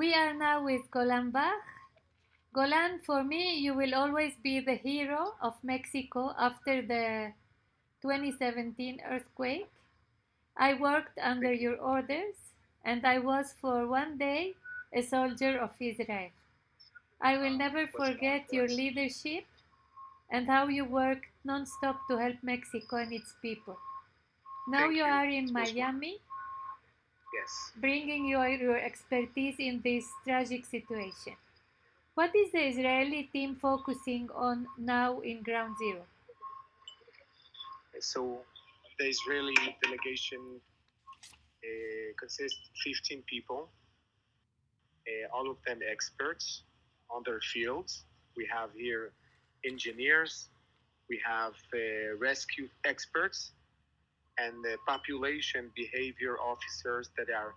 We are now with Golan Vach. Golan, for me, you will always be the hero of Mexico after the 2017 earthquake. I worked under your orders, and I was for one day a soldier of Israel. I will never forget your leadership and how you worked non-stop to help Mexico and its people. Now you are in Miami, Yes. bringing your expertise in this tragic situation. What is the Israeli team focusing on now in Ground Zero? So the Israeli delegation consists of 15 people, all of them experts on their fields. We have here engineers, we have rescue experts, and population behavior officers that are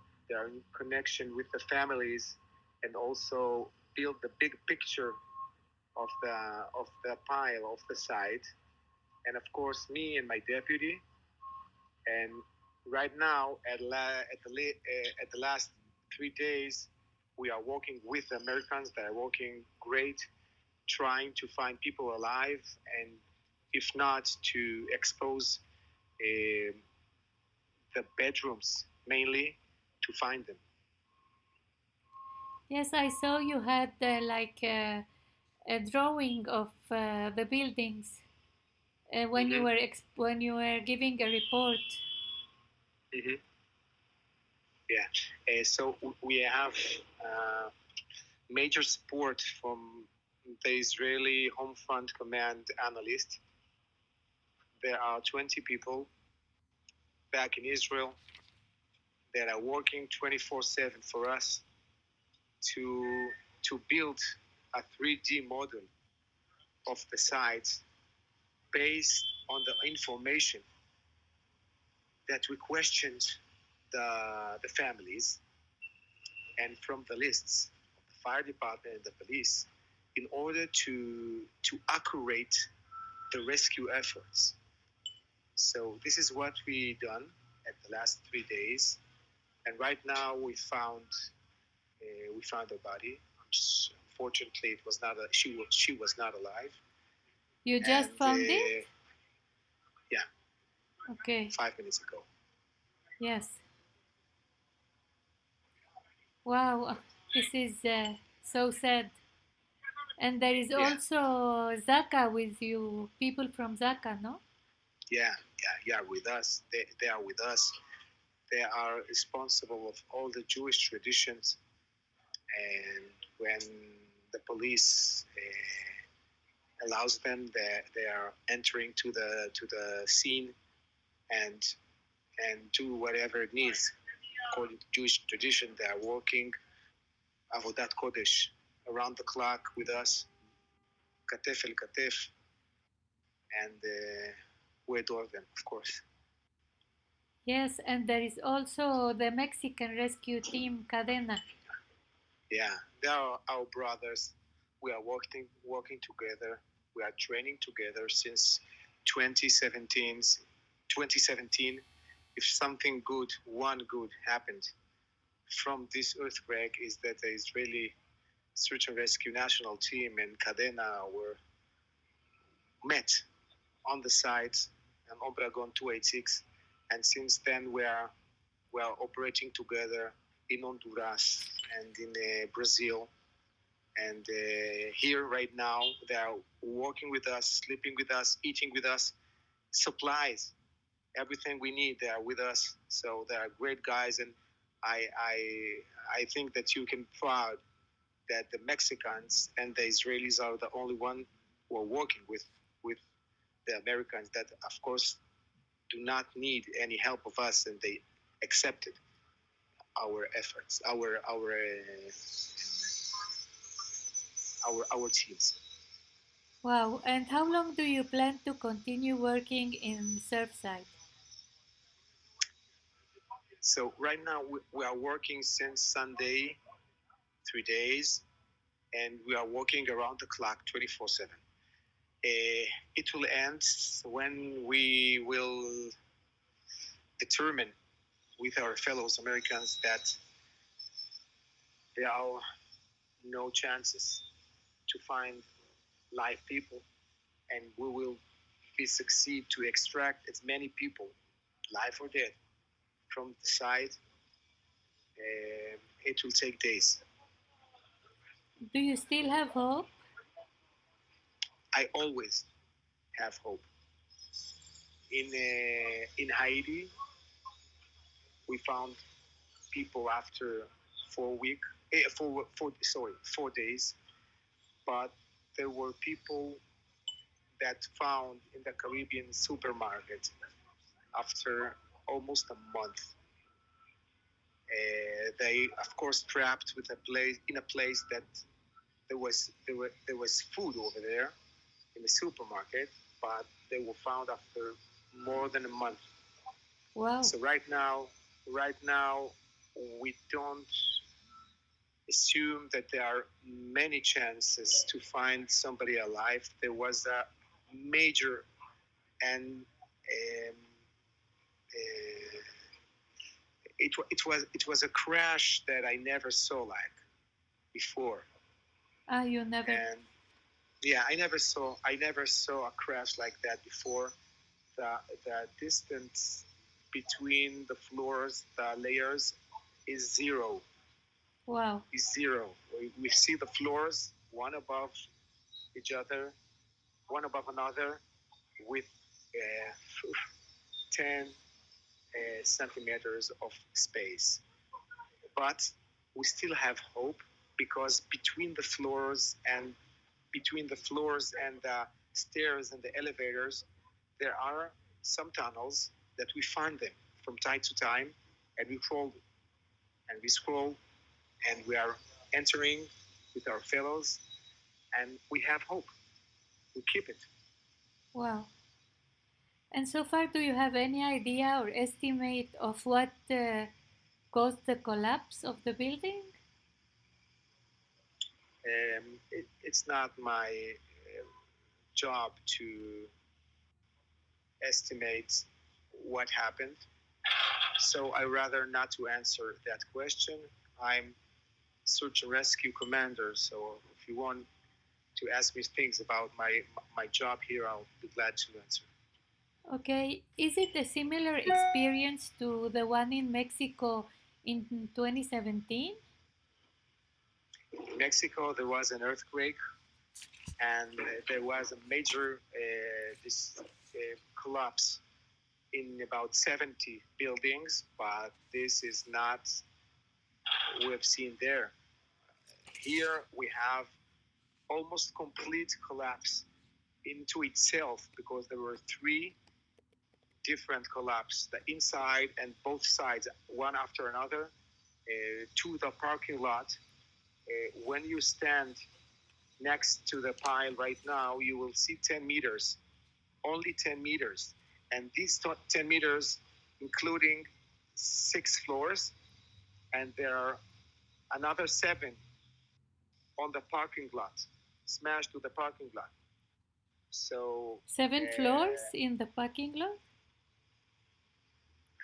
in connection with the families and also build the big picture of the pile of the site. And of course, me and my deputy. And right now, at the last 3 days, we are working with the Americans that are working great, trying to find people alive, and if not, to expose uh, the bedrooms mainly to find them. Yes, I saw you had a drawing of the buildings when Mm-hmm. when you were giving a report. Mm-hmm. Yeah. So we have uh, major support from the Israeli Home Front Command analyst. There are 20 people back in Israel that are working 24/7 for us to build a 3D model of the sites based on the information that we questioned the families and from the lists of the fire department and the police in order to accurate the rescue efforts. So this is what we done at the last 3 days, and right now we found her body. Unfortunately, it was not she was not alive. You just And found it? yeah, Okay. 5 minutes ago. Yes. Wow, this is so sad. And there is Yeah, also Zaka with you, people from Zaka, no? yeah, with us. They are with us. They are responsible of all the Jewish traditions, and when the police allows them, they are entering to the scene and do whatever it needs according to Jewish tradition. They are working avodat kodesh around the clock with us, katef el katef, and we adore them, of course. Yes, and there is also the Mexican rescue team, Cadena. Yeah, they are our brothers. We are working together. We are training together since 2017. 2017, if something good, one good happened from this earthquake is that the Israeli search and rescue national team and Cadena were met on the site on Obregon 286, and since then we are operating together in Honduras and in Brazil, and here right now they are working with us, sleeping with us, eating with us, supplies, everything we need. They are with us, so they are great guys, and I I I think that you can be proud that the Mexicans and the Israelis are the only one who are working with the Americans that, of course, do not need any help of us, and they accepted our efforts, our teams. Wow, and how long do you plan to continue working in Surfside? So right now we are working since Sunday, 3 days, and we are working around the clock, 24/7. It will end when we will determine with our fellows Americans that there are no chances to find live people, and we will be succeed to extract as many people, live or dead, from the site. It will take days. Do you still have hope? I always have hope. In Haiti, we found people after 4 week, 4 days, but there were people that found in the Caribbean supermarket after almost a month. They, of course, trapped with a place in a place that there was food over there in the supermarket, but they were found after more than a month. Wow. So right now, we don't assume that there are many chances to find somebody alive. There was a major and it was a crash that I never saw like before. You never. And yeah, I never saw a crash like that before. The distance between the floors, the layers, is zero. Wow. Is zero. We see the floors one above each other, one above another, with 10 centimeters of space. But we still have hope because between the floors and the stairs and the elevators, there are some tunnels that we find them from time to time, and we crawl and we scroll, and we are entering with our fellows, and we have hope. We keep it. Wow. And so far, do you have any idea or estimate of what caused the collapse of the building? It's not my job to estimate what happened. So I rather not to answer that question. I'm search and rescue commander. So if you want to ask me things about my job here, I'll be glad to answer. Okay, is it a similar experience to the one in Mexico in 2017? In Mexico, there was an earthquake, and there was a major collapse in about 70 buildings, but this is not what we've seen there. Here we have almost complete collapse into itself because there were three different collapse, the inside and both sides, one after another, to the parking lot. When you stand next to the pile right now, you will see 10 meters, only 10 meters. And these 10 meters, including 6 floors, and there are another 7 on the parking lot, smashed to the parking lot. So 7 floors in the parking lot?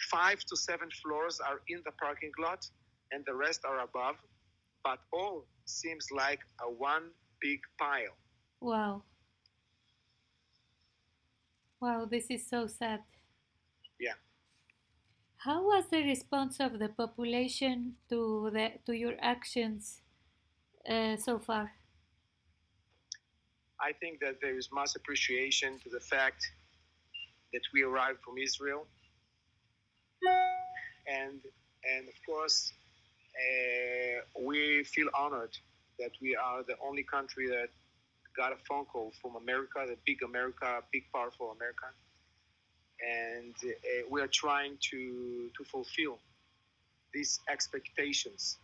5 to 7 floors are in the parking lot, and the rest are above. But all seems like a one big pile. Wow. Wow, this is so sad. Yeah. How was the response of the population to your actions so far? I think that there is much appreciation to the fact that we arrived from Israel, and of course, we feel honored that we are the only country that got a phone call from America, the big America, big powerful America, and we are trying to fulfill these expectations,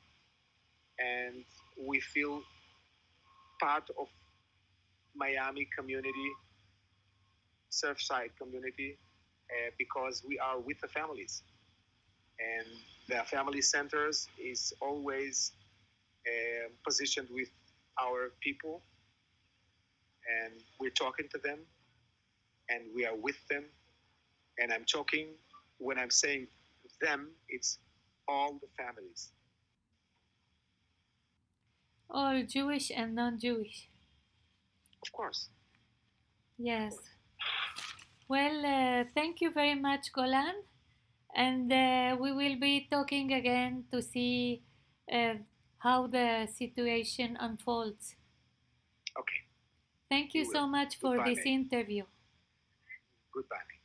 and we feel part of Miami community, Surfside community, because we are with the families, and the family centers is always positioned with our people, and we're talking to them, and we are with them, and I'm talking when I'm saying them, it's all the families. All Jewish and non-Jewish. Of course. Yes. Well, thank you very much, Golan. And we will be talking again to see uh, how the situation unfolds. Okay. Thank you so much for Goodbye, this interview. Goodbye.